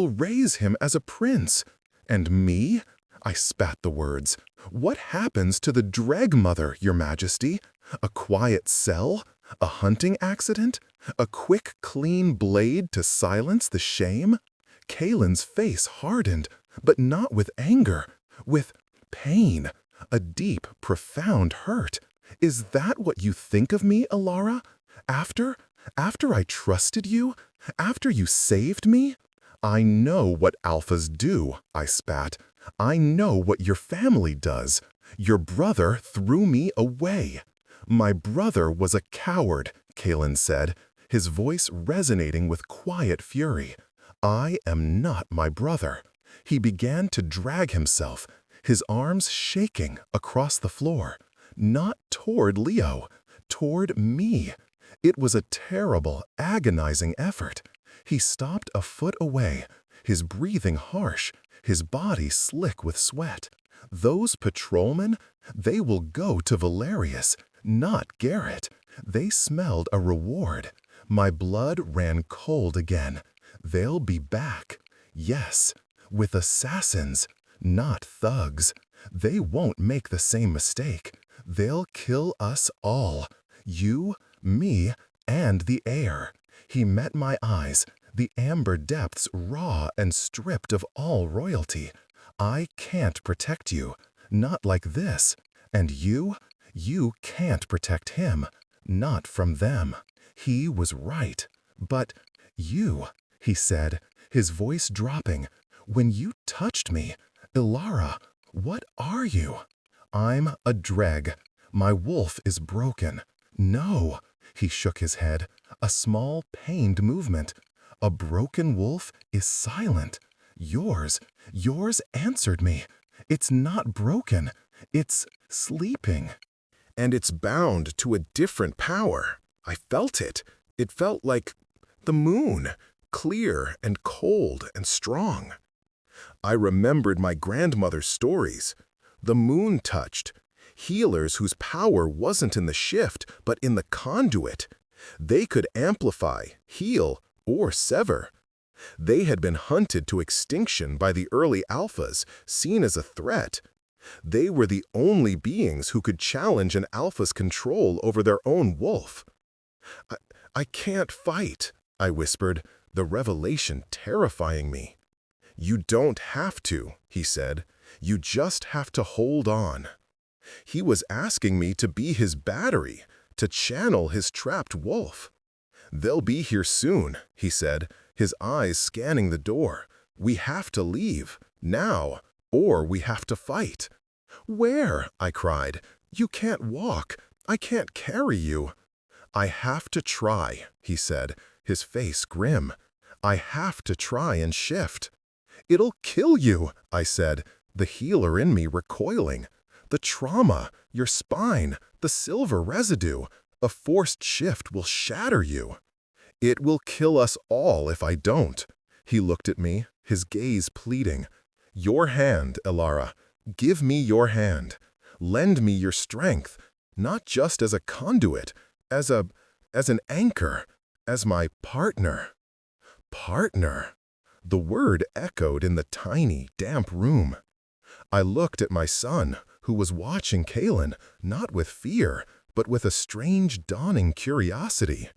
raise him as a prince. And me? I spat the words. What happens to the dreg mother, Your Majesty? A quiet cell? A hunting accident? A quick, clean blade to silence the shame? Kalen's face hardened, but not with anger, with pain, a deep, profound hurt. Is that what you think of me, Alara? After I trusted you? After you saved me? I know what alphas do, I spat. I know what your family does. Your brother threw me away. My brother was a coward, Kalen said, his voice resonating with quiet fury. I am not my brother. He began to drag himself, his arms shaking across the floor. Not toward Leo, toward me. It was a terrible, agonizing effort. He stopped a foot away, his breathing harsh, his body slick with sweat. Those patrolmen, they will go to Valerius, not Garrett. They smelled a reward. My blood ran cold again. They'll be back. Yes, with assassins, not thugs. They won't make the same mistake. They'll kill us all. You, me, and the air. He met my eyes, the amber depths raw and stripped of all royalty. I can't protect you, not like this. And you can't protect him, not from them. He was right. But you, he said, his voice dropping, when you touched me, Ilara, what are you? I'm a dreg. My wolf is broken. No, he shook his head, a small pained movement. A broken wolf is silent. Yours answered me. It's not broken. It's sleeping. And it's bound to a different power. I felt it. It felt like the moon, clear and cold and strong. I remembered my grandmother's stories. The moon touched. Healers whose power wasn't in the shift, but in the conduit. They could amplify, heal, or sever. They had been hunted to extinction by the early alphas, seen as a threat. They were the only beings who could challenge an alpha's control over their own wolf. I can't fight, I whispered, the revelation terrifying me. You don't have to, he said. You just have to hold on. He was asking me to be his battery, to channel his trapped wolf. They'll be here soon, he said, his eyes scanning the door. We have to leave, now, or we have to fight. Where? I cried. You can't walk. I can't carry you. I have to try, he said, his face grim. I have to try and shift. It'll kill you, I said, the healer in me recoiling. The trauma, your spine, the silver residue, a forced shift will shatter you. It will kill us all if I don't. He looked at me, his gaze pleading. Your hand, Ilara. Give me your hand. Lend me your strength, not just as a conduit, as an anchor, as my partner. Partner. The word echoed in the tiny, damp room. I looked at my son, who was watching Kalen, not with fear, but with a strange dawning curiosity.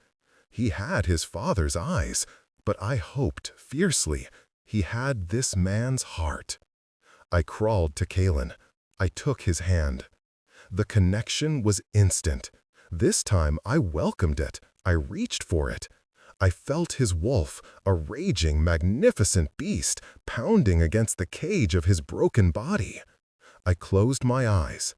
He had his father's eyes, but I hoped fiercely he had this man's heart. I crawled to Kalen. I took his hand. The connection was instant. This time I welcomed it. I reached for it. I felt his wolf, a raging, magnificent beast, pounding against the cage of his broken body. I closed my eyes.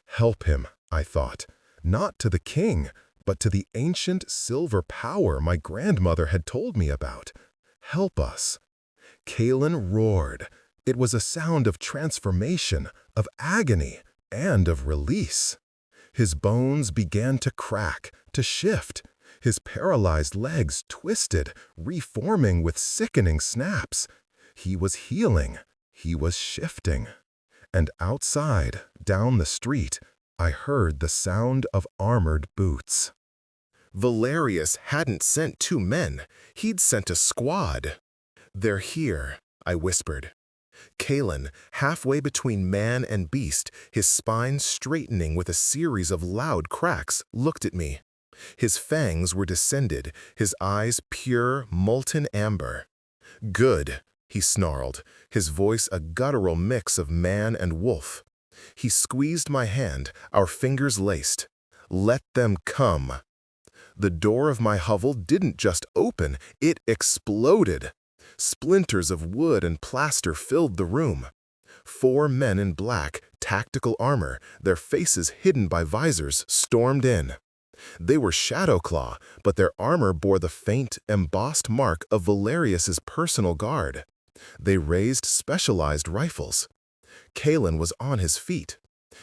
Help him, I thought, not to the king, but to the ancient silver power my grandmother had told me about. Help us. Kalen roared. It was a sound of transformation, of agony, and of release. His bones began to crack, to shift. His paralyzed legs twisted, reforming with sickening snaps. He was healing. He was shifting. And outside, down the street, I heard the sound of armored boots. Valerius hadn't sent 2 men, he'd sent a squad. "They're here," I whispered. Cant, halfway between man and beast, his spine straightening with a series of loud cracks, looked at me. His fangs were descended, his eyes pure, molten amber. "Good," he snarled, his voice a guttural mix of man and wolf. He squeezed my hand, our fingers laced. "Let them come." The door of my hovel didn't just open, it exploded. Splinters of wood and plaster filled the room. 4 men in black, tactical armor, their faces hidden by visors, stormed in. They were Shadowclaw, but their armor bore the faint, embossed mark of Valerius's personal guard. They raised specialized rifles. Cant was on his feet.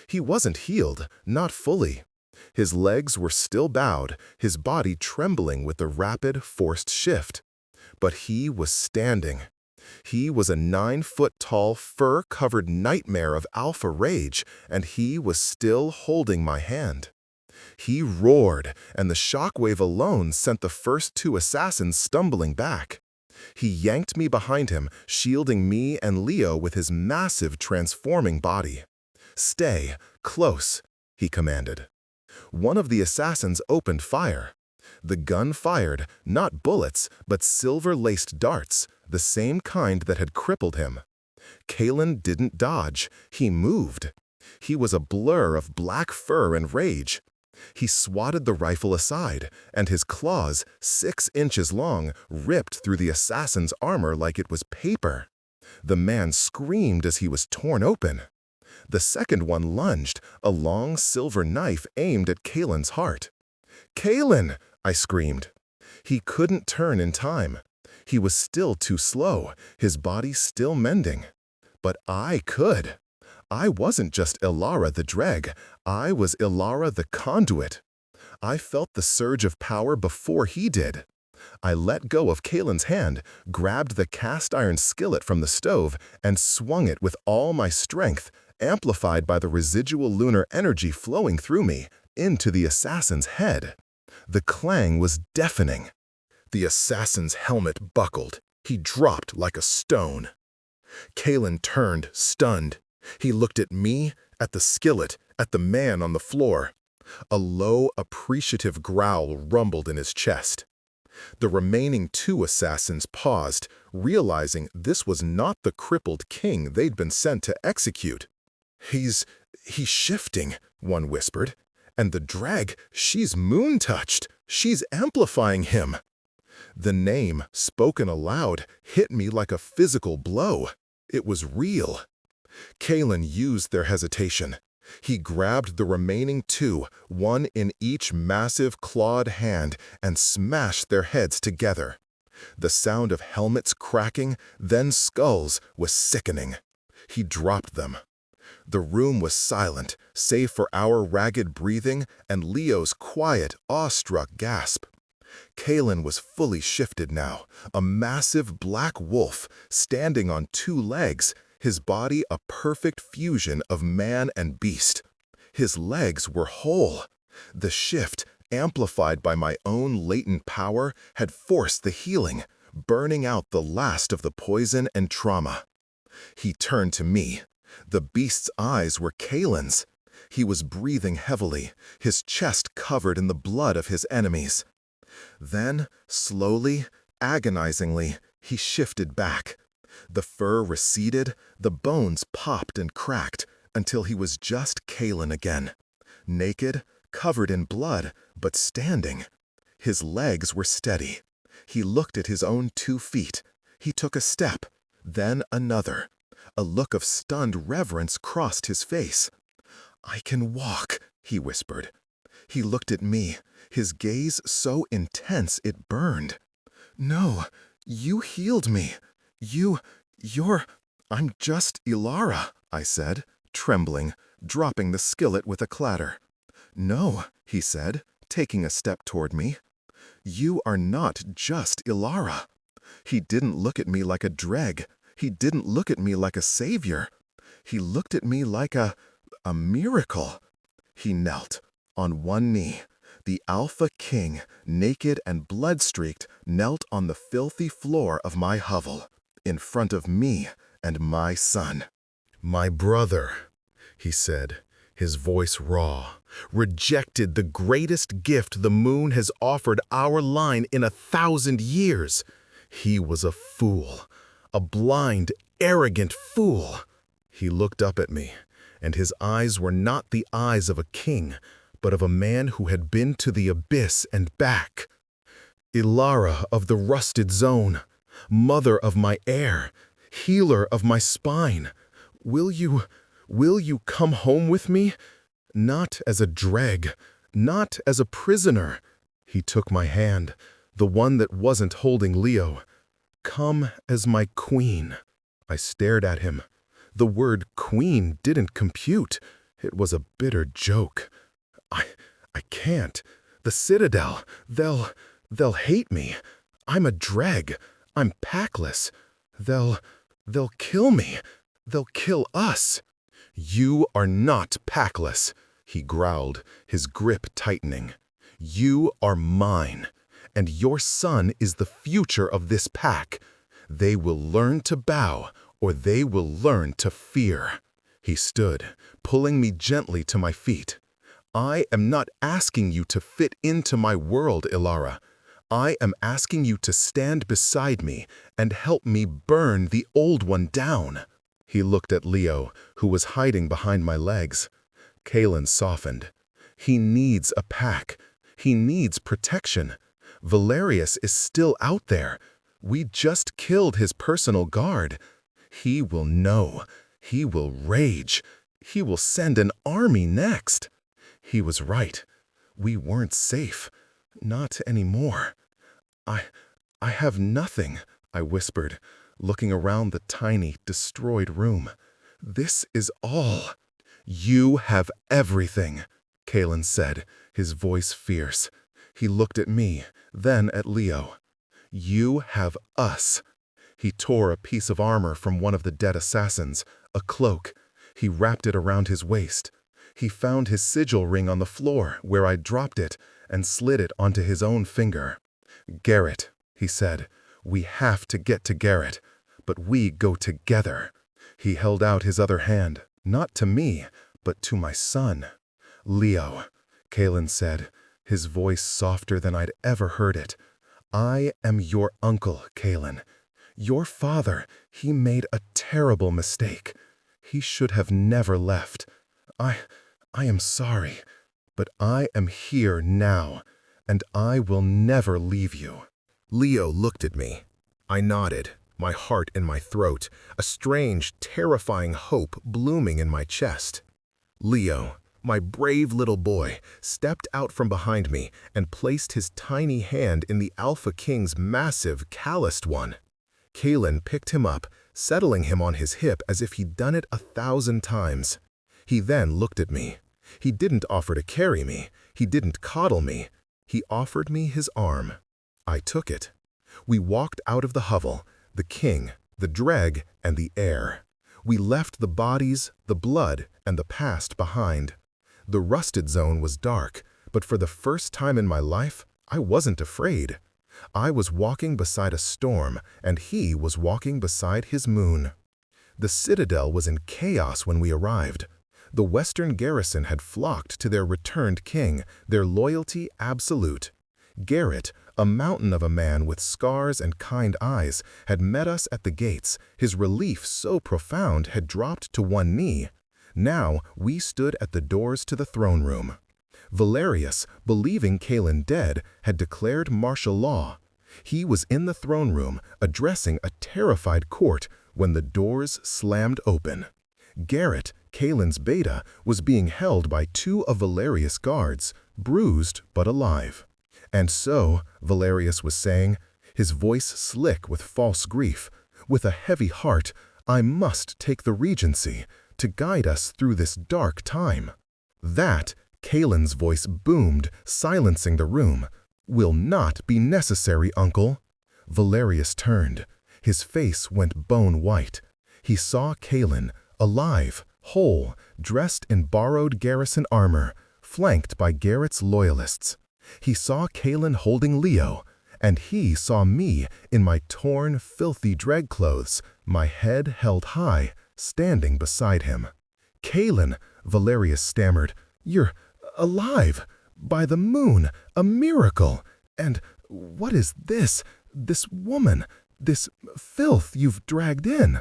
He wasn't healed, not fully. His legs were still bowed, his body trembling with the rapid, forced shift. But he was standing. He was a 9-foot-tall, fur-covered nightmare of alpha rage, and he was still holding my hand. He roared, and the shockwave alone sent the first 2 assassins stumbling back. He yanked me behind him, shielding me and Leo with his massive, transforming body. "Stay, close," he commanded. One of the assassins opened fire. The gun fired, not bullets, but silver-laced darts, the same kind that had crippled him. Cant didn't dodge, he moved. He was a blur of black fur and rage. He swatted the rifle aside, and his claws, 6 inches long, ripped through the assassin's armor like it was paper. The man screamed as he was torn open. The second one lunged, a long silver knife aimed at Cant's heart. "Cant!" I screamed. He couldn't turn in time. He was still too slow, his body still mending. But I could. I wasn't just Ilara the Dreg, I was Ilara the Conduit. I felt the surge of power before he did. I let go of Cant's hand, grabbed the cast-iron skillet from the stove, and swung it with all my strength, amplified by the residual lunar energy flowing through me, into the assassin's head. The clang was deafening. The assassin's helmet buckled. He dropped like a stone. Cant turned, stunned. He looked at me, at the skillet, at the man on the floor. A low, appreciative growl rumbled in his chest. The remaining 2 assassins paused, realizing this was not the crippled king they'd been sent to execute. He's shifting," one whispered. "And the drag, she's moon-touched. She's amplifying him." The name, spoken aloud, hit me like a physical blow. It was real. Cant used their hesitation. He grabbed the remaining 2, one in each massive clawed hand, and smashed their heads together. The sound of helmets cracking, then skulls, was sickening. He dropped them. The room was silent, save for our ragged breathing and Leo's quiet, awestruck gasp. Cant was fully shifted now, a massive black wolf, standing on 2 legs, his body a perfect fusion of man and beast. His legs were whole. The shift, amplified by my own latent power, had forced the healing, burning out the last of the poison and trauma. He turned to me. The beast's eyes were Cant's. He was breathing heavily, his chest covered in the blood of his enemies. Then, slowly, agonizingly, he shifted back. The fur receded, the bones popped and cracked, until he was just Cant again. Naked, covered in blood, but standing. His legs were steady. He looked at his own 2 feet. He took a step, then another. A look of stunned reverence crossed his face. "I can walk," he whispered. He looked at me, his gaze so intense it burned. "No, you healed me. I'm just Ilara," I said, trembling, dropping the skillet with a clatter. "No," he said, taking a step toward me. "You are not just Ilara." He didn't look at me like a dreg. He didn't look at me like a savior. He looked at me like a miracle. He knelt, on one knee, The Alpha King, naked and blood-streaked, knelt on the filthy floor of my hovel, in front of me and my son. "My brother," he said, his voice raw, "rejected the greatest gift the moon has offered our line in 1,000 years. He was a fool, a blind, arrogant fool." He looked up at me, and his eyes were not the eyes of a king, but of a man who had been to the abyss and back. "Ilara of the rusted zone, mother of my heir, healer of my spine, will you come home with me? Not as a dreg, not as a prisoner." He took my hand, the one that wasn't holding Leo. "Come as my queen." I stared at him. The word queen didn't compute. It was a bitter joke. I can't. The Citadel, they'll hate me. I'm a dreg. I'm packless. They'll kill me. They'll kill us." "You are not packless," he growled, his grip tightening. "You are mine, and your son is the future of this pack. They will learn to bow, or they will learn to fear." He stood, pulling me gently to my feet. "I am not asking you to fit into my world, Ilara. I am asking you to stand beside me and help me burn the old one down." He looked at Leo, who was hiding behind my legs. Caitlin softened. "He needs a pack. He needs protection. Valerius is still out there. We just killed his personal guard. He will know. He will rage. He will send an army next." He was right. We weren't safe. Not anymore. I have nothing," I whispered, looking around the tiny, destroyed room. "This is all." "You have everything," Caitlin said, his voice fierce. He looked at me, then at Leo. "You have us." He tore a piece of armor from one of the dead assassins, a cloak. He wrapped it around his waist. He found his sigil ring on the floor where I'd dropped it and slid it onto his own finger. "Garrett," he said, "we have to get to Garrett, but we go together." He held out his other hand, not to me, but to my son. "Leo," Caitlin said, his voice softer than I'd ever heard it. "I am your uncle, Caitlin. Your father, he made a terrible mistake. He should have never left. I am sorry, but I am here now, and I will never leave you." Leo looked at me. I nodded, my heart in my throat, a strange, terrifying hope blooming in my chest. Leo, my brave little boy, stepped out from behind me and placed his tiny hand in the Alpha King's massive, calloused one. Caitlin picked him up, settling him on his hip as if he'd done it 1,000 times. He then looked at me. He didn't offer to carry me. He didn't coddle me. He offered me his arm. I took it. We walked out of the hovel, the king, the dreg, and the heir. We left the bodies, the blood, and the past behind. The rusted zone was dark, but for the first time in my life, I wasn't afraid. I was walking beside a storm, and he was walking beside his moon. The Citadel was in chaos when we arrived. The Western garrison had flocked to their returned king, their loyalty absolute. Garrett, a mountain of a man with scars and kind eyes, had met us at the gates. His relief so profound had dropped to one knee. Now we stood at the doors to the throne room. Valerius, believing Caitlin dead, had declared martial law. He was in the throne room, addressing a terrified court, when the doors slammed open. Garrett, Caitlin's beta, was being held by 2 of Valerius' guards, bruised but alive. "And so," Valerius was saying, his voice slick with false grief, "with a heavy heart, I must take the regency to guide us through this dark time." "That," Caitlin's voice boomed, silencing the room, "will not be necessary, uncle." Valerius turned. His face went bone white. He saw Caitlin, alive, whole, dressed in borrowed garrison armor, flanked by Garrett's loyalists. He saw Cant holding Leo, and he saw me in my torn, filthy dreg clothes, my head held high, standing beside him. "Cant," Valerius stammered, "you're alive! By the moon, a miracle! And what is this woman, this filth you've dragged in?"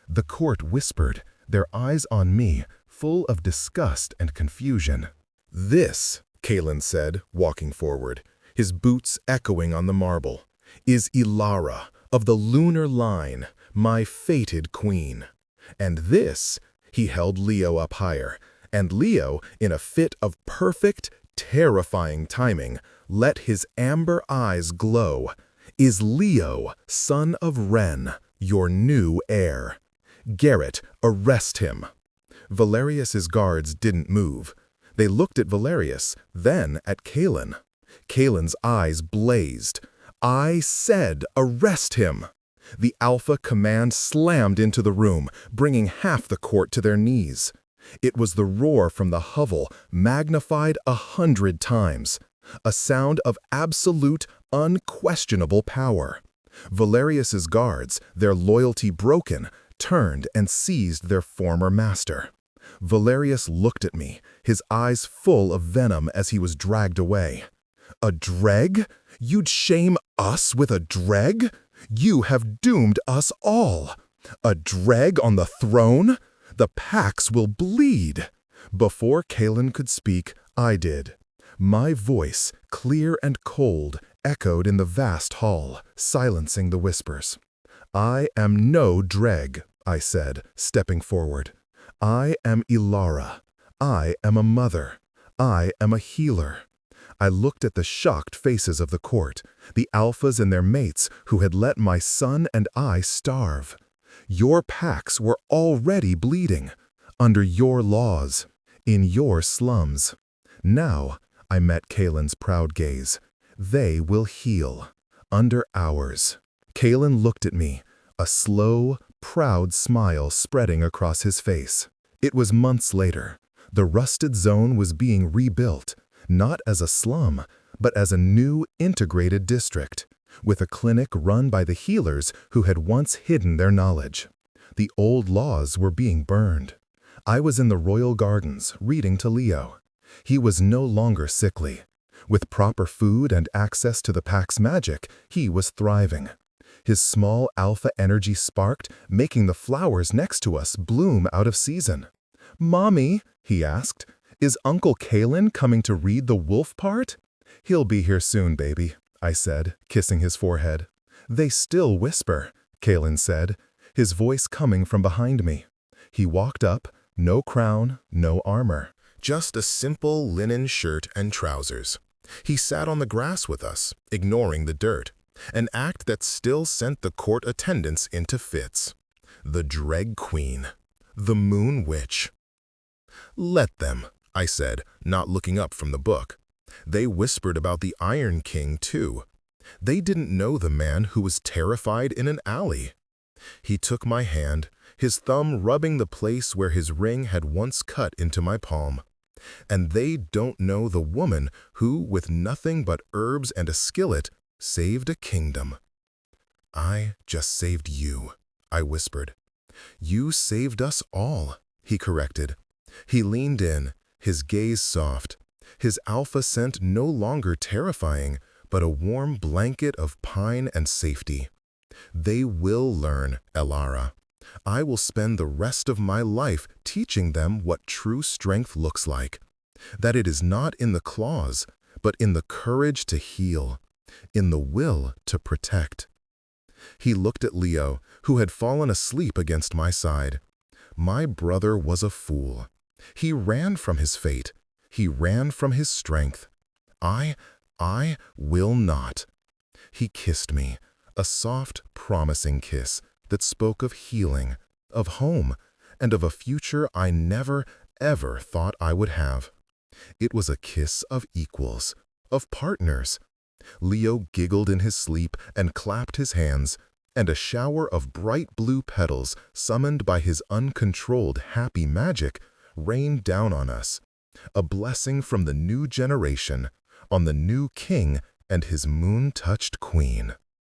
The court whispered, their eyes on me, full of disgust and confusion. "This," Cant said, walking forward, his boots echoing on the marble, "is Ilara of the lunar line, my fated queen. And this," he held Leo up higher, and Leo, in a fit of perfect, terrifying timing, let his amber eyes glow, "is Leo, son of Ren, your new heir. Garrett, arrest him." Valerius's guards didn't move. They looked at Valerius, then at Cant. Cant's eyes blazed. "I said arrest him!" The alpha command slammed into the room, bringing half the court to their knees. It was the roar from the hovel, magnified 100 times. A sound of absolute, unquestionable power. Valerius's guards, their loyalty broken, turned and seized their former master. Valerius looked at me, his eyes full of venom as he was dragged away. "A dreg? You'd shame us with a dreg? You have doomed us all. A dreg on the throne? The Pax will bleed." Before Cant could speak, I did. My voice, clear and cold, echoed in the vast hall, silencing the whispers. "I am no dreg," I said, stepping forward. "I am Ilara. I am a mother. I am a healer." I looked at the shocked faces of the court, the alphas and their mates who had let my son and I starve. Your Pax were already bleeding, under your laws, in your slums. Now, I met Cant's proud gaze. They will heal, under ours. Cant looked at me, a slow, proud smile spreading across his face. It was months later. The rusted zone was being rebuilt, not as a slum, but as a new integrated district, with a clinic run by the healers who had once hidden their knowledge. The old laws were being burned. I was in the royal gardens, reading to Leo. He was no longer sickly. With proper food and access to the Pax magic, he was thriving. His small alpha energy sparked, making the flowers next to us bloom out of season. "Mommy," he asked, "is Uncle Cant coming to read the wolf part?" "He'll be here soon, baby," I said, kissing his forehead. "They still whisper," Cant said, his voice coming from behind me. He walked up, no crown, no armor, just a simple linen shirt and trousers. He sat on the grass with us, ignoring the dirt, an act that still sent the court attendants into fits. The Dreg Queen, the Moon Witch. "Let them," I said, not looking up from the book. They whispered about the Iron King, too. They didn't know the man who was terrified in an alley. He took my hand, his thumb rubbing the place where his ring had once cut into my palm. "And they don't know the woman who, with nothing but herbs and a skillet, saved a kingdom." "I just saved you," I whispered. "You saved us all," he corrected. He leaned in, his gaze soft, his alpha scent no longer terrifying, but a warm blanket of pine and safety. "They will learn, Ilara. I will spend the rest of my life teaching them what true strength looks like. That it is not in the claws, but in the courage to heal, in the will to protect." He looked at Leo, who had fallen asleep against my side. My brother was a fool. He ran from his fate. He ran from his strength. I will not. He kissed me, a soft, promising kiss that spoke of healing, of home, and of a future I never, ever thought I would have. It was a kiss of equals, of partners. Leo giggled in his sleep and clapped his hands, and a shower of bright blue petals, summoned by his uncontrolled happy magic, rained down on us. A blessing from the new generation, on the new king and his moon-touched queen.